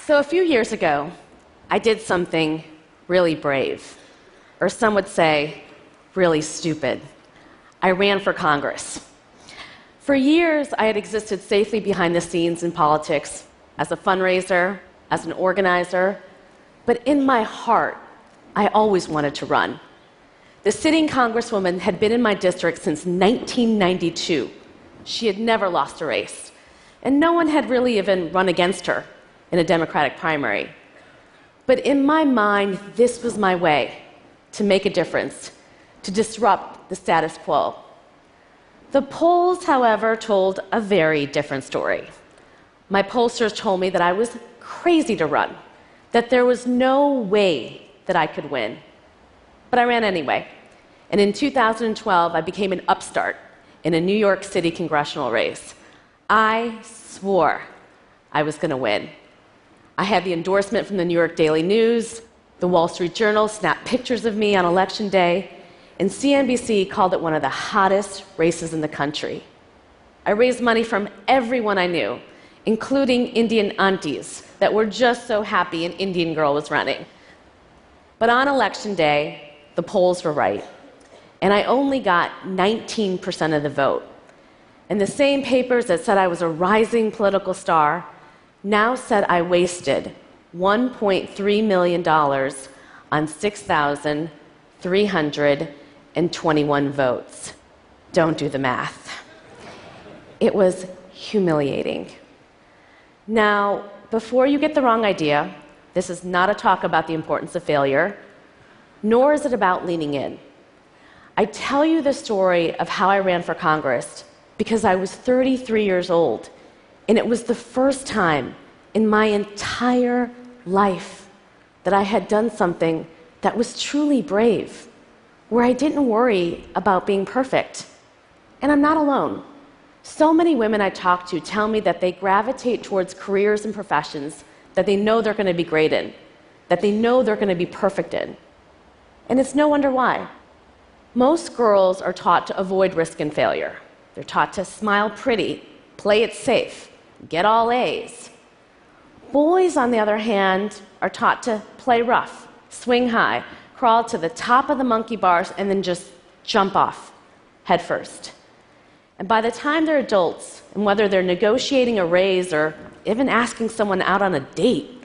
So a few years ago, I did something really brave, or some would say, really stupid. I ran for Congress. For years, I had existed safely behind the scenes in politics, as a fundraiser, as an organizer, but in my heart, I always wanted to run. The sitting congresswoman had been in my district since 1992. She had never lost a race, and no one had really even run against her in a Democratic primary. But in my mind, this was my way to make a difference, to disrupt the status quo. The polls, however, told a very different story. My pollsters told me that I was crazy to run, that there was no way that I could win. But I ran anyway. And in 2012, I became an upstart in a New York City congressional race. I swore I was going to win. I had the endorsement from the New York Daily News, the Wall Street Journal snapped pictures of me on Election Day, and CNBC called it one of the hottest races in the country. I raised money from everyone I knew, including Indian aunties that were just so happy an Indian girl was running. But on Election Day, the polls were right, and I only got 19% of the vote. And the same papers that said I was a rising political star now said I wasted $1.3 million on 6,321 votes. Don't do the math. It was humiliating. Now, before you get the wrong idea, this is not a talk about the importance of failure, nor is it about leaning in. I tell you the story of how I ran for Congress because I was 33 years old, and it was the first time in my entire life that I had done something that was truly brave, where I didn't worry about being perfect. And I'm not alone. So many women I talk to tell me that they gravitate towards careers and professions that they know they're going to be great in, that they know they're going to be perfect in. And it's no wonder why. Most girls are taught to avoid risk and failure. They're taught to smile pretty, play it safe, get all A's. Boys, on the other hand, are taught to play rough, swing high, crawl to the top of the monkey bars, and then just jump off head first. And by the time they're adults, and whether they're negotiating a raise or even asking someone out on a date,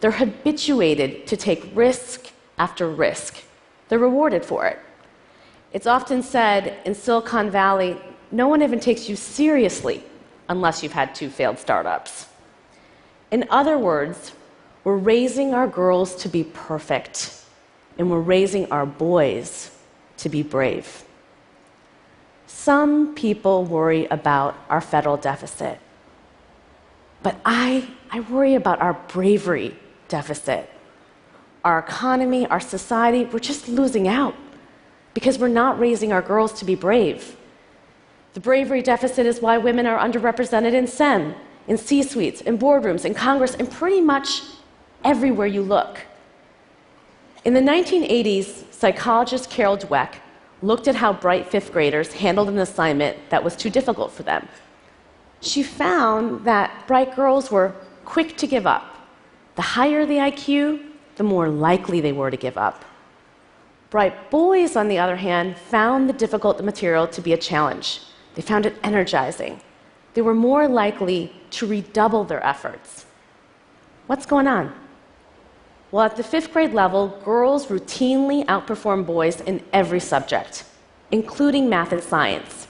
they're habituated to take risk after risk. They're rewarded for it. It's often said in Silicon Valley, no one even takes you seriously unless you've had 2 failed startups. In other words, we're raising our girls to be perfect, and we're raising our boys to be brave. Some people worry about our federal deficit, but I worry about our bravery deficit. Our economy, our society, we're just losing out because we're not raising our girls to be brave. The bravery deficit is why women are underrepresented in STEM, in C-suites, in boardrooms, in Congress, and pretty much everywhere you look. In the 1980s, psychologist Carol Dweck looked at how bright 5th graders handled an assignment that was too difficult for them. She found that bright girls were quick to give up. The higher the IQ, the more likely they were to give up. Bright boys, on the other hand, found the difficult material to be a challenge. They found it energizing. They were more likely to redouble their efforts. What's going on? Well, at the 5th grade level, girls routinely outperform boys in every subject, including math and science.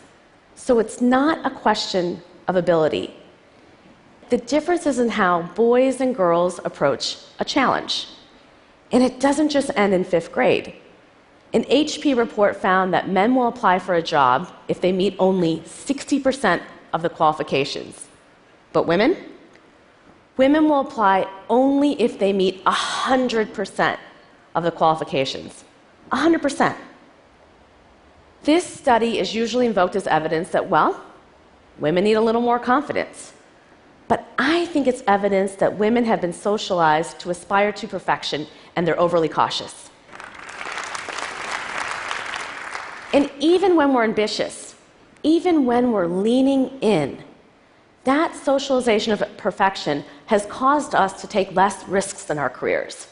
So it's not a question of ability. The difference is in how boys and girls approach a challenge. And it doesn't just end in 5th grade. An HP report found that men will apply for a job if they meet only 60% of the qualifications. But women? Women will apply only if they meet 100% of the qualifications. 100%. This study is usually invoked as evidence that, well, women need a little more confidence. But I think it's evidence that women have been socialized to aspire to perfection, and they're overly cautious. And even when we're ambitious, even when we're leaning in, that socialization of perfection has caused us to take less risks in our careers.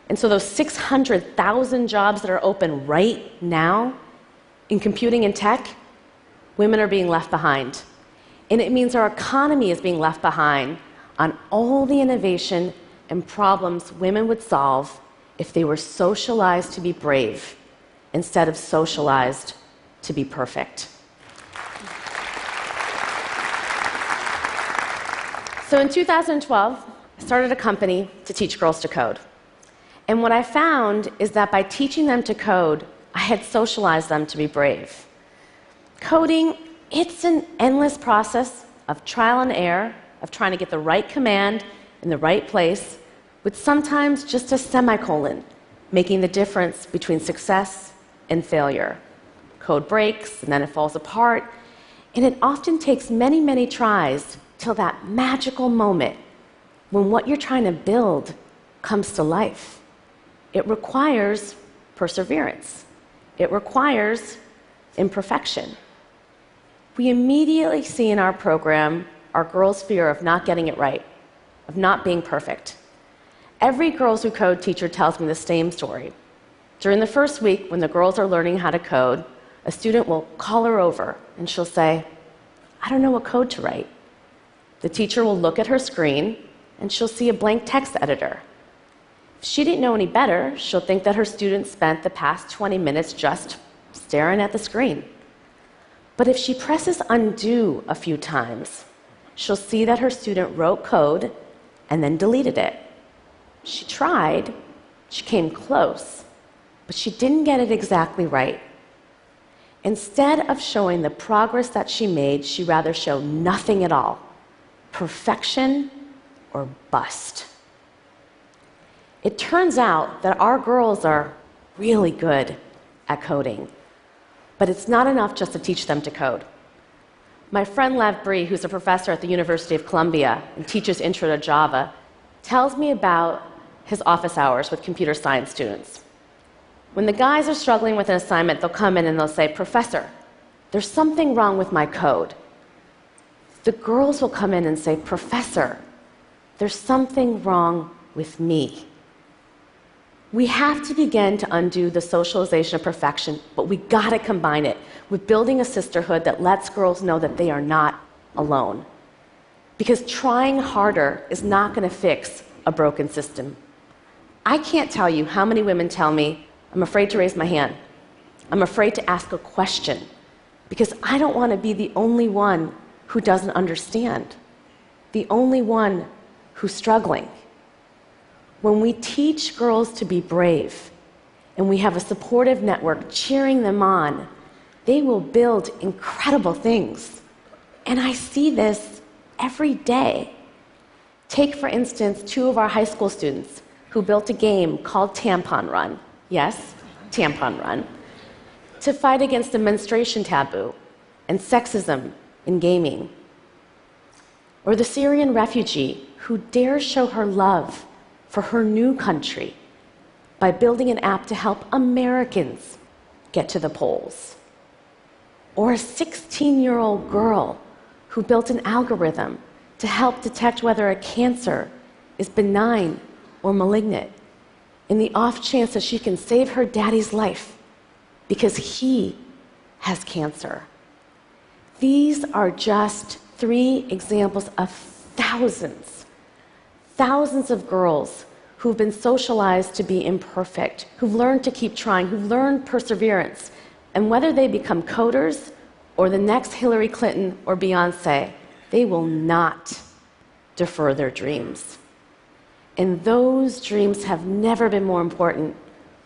And so those 600,000 jobs that are open right now in computing and tech, women are being left behind. And it means our economy is being left behind on all the innovation and problems women would solve if they were socialized to be brave instead of socialized to be perfect. So in 2012, I started a company to teach girls to code. And what I found is that by teaching them to code, I had socialized them to be brave. Coding, it's an endless process of trial and error, of trying to get the right command in the right place, with sometimes just a semicolon making the difference between success and failure. Code breaks, and then it falls apart, and it often takes many, many tries till that magical moment when what you're trying to build comes to life. It requires perseverance. It requires imperfection. We immediately see in our program our girls' fear of not getting it right, of not being perfect. Every Girls Who Code teacher tells me the same story. During the first week, when the girls are learning how to code, a student will call her over and she'll say, "I don't know what code to write." The teacher will look at her screen and she'll see a blank text editor. If she didn't know any better, she'll think that her student spent the past 20 minutes just staring at the screen. But if she presses undo a few times, she'll see that her student wrote code and then deleted it. She tried, she came close, but she didn't get it exactly right. Instead of showing the progress that she made, she rather showed nothing at all. Perfection or bust. It turns out that our girls are really good at coding, but it's not enough just to teach them to code. My friend Lev Bree, who's a professor at the University of Columbia and teaches Intro to Java, tells me about his office hours with computer science students. When the guys are struggling with an assignment, they'll come in and they'll say, "Professor, there's something wrong with my code." The girls will come in and say, "Professor, there's something wrong with me." We have to begin to undo the socialization of perfection, but we gotta combine it with building a sisterhood that lets girls know that they are not alone. Because trying harder is not gonna fix a broken system. I can't tell you how many women tell me, "I'm afraid to raise my hand. I'm afraid to ask a question because I don't want to be the only one who doesn't understand, the only one who's struggling." When we teach girls to be brave and we have a supportive network cheering them on, they will build incredible things. And I see this every day. Take, for instance, 2 of our high school students who built a game called Tampon Run. Yes, Tampon Run. To fight against the menstruation taboo and sexism in gaming. Or the Syrian refugee who dares show her love for her new country by building an app to help Americans get to the polls. Or a 16-year-old girl who built an algorithm to help detect whether a cancer is benign or malignant, in the off chance that she can save her daddy's life because he has cancer. These are just 3 examples of thousands of girls who've been socialized to be imperfect, who've learned to keep trying, who've learned perseverance. And whether they become coders or the next Hillary Clinton or Beyonce, they will not defer their dreams. And those dreams have never been more important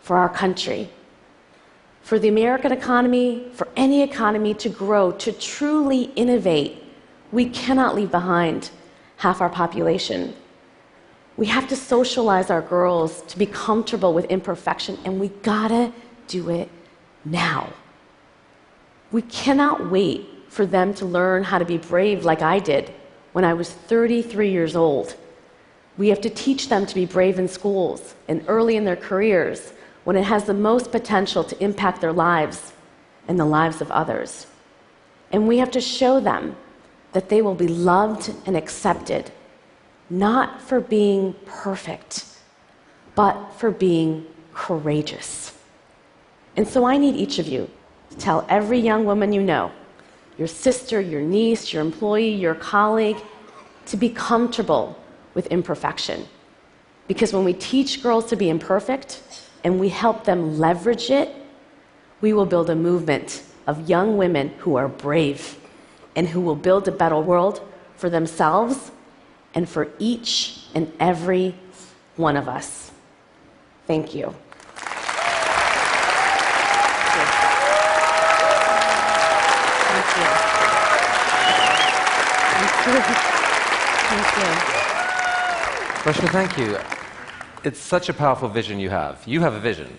for our country. For the American economy, for any economy to grow, to truly innovate, we cannot leave behind half our population. We have to socialize our girls to be comfortable with imperfection, and we gotta do it now. We cannot wait for them to learn how to be brave like I did when I was 33 years old. We have to teach them to be brave in schools and early in their careers when it has the most potential to impact their lives and the lives of others. And we have to show them that they will be loved and accepted not for being perfect, but for being courageous. And so I need each of you to tell every young woman you know, your sister, your niece, your employee, your colleague, to be comfortable with imperfection. Because when we teach girls to be imperfect and we help them leverage it, we will build a movement of young women who are brave and who will build a better world for themselves and for each and every one of us. Thank you. Thank you. Reshma, thank you. It's such a powerful vision you have. You have a vision.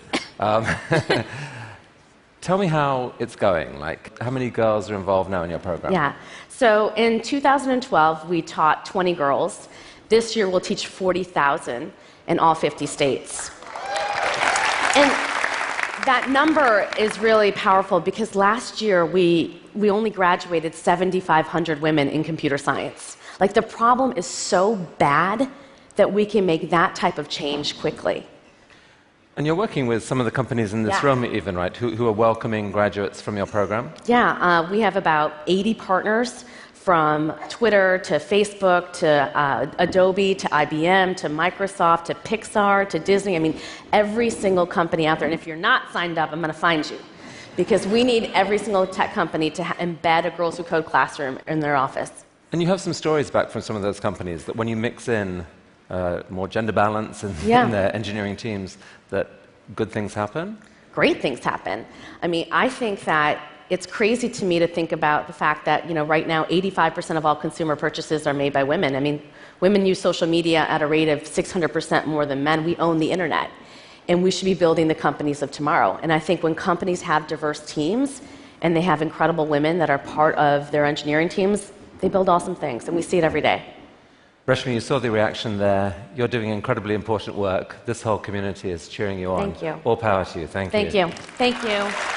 Tell me how it's going. Like, how many girls are involved now in your program? Yeah. So in 2012, we taught 20 girls. This year, we'll teach 40,000 in all 50 states. And that number is really powerful because last year, we only graduated 7,500 women in computer science. Like, the problem is so bad that we can make that type of change quickly. And you're working with some of the companies in this room even, right, who are welcoming graduates from your program? Yeah, we have about 80 partners from Twitter to Facebook to Adobe to IBM to Microsoft to Pixar to Disney. I mean, every single company out there. And if you're not signed up, I'm going to find you. Because we need every single tech company to embed a Girls Who Code classroom in their office. And you have some stories back from some of those companies that when you mix in more gender balance in their engineering teams, that good things happen? Great things happen. I mean, I think that it's crazy to me to think about the fact that, right now 85% of all consumer purchases are made by women. I mean, women use social media at a rate of 600% more than men. We own the internet. And we should be building the companies of tomorrow. And I think when companies have diverse teams and they have incredible women that are part of their engineering teams, they build awesome things. And we see it every day. Reshma, you saw the reaction there. You're doing incredibly important work. This whole community is cheering you on. Thank you. All power to you. Thank you. Thank you. Thank you.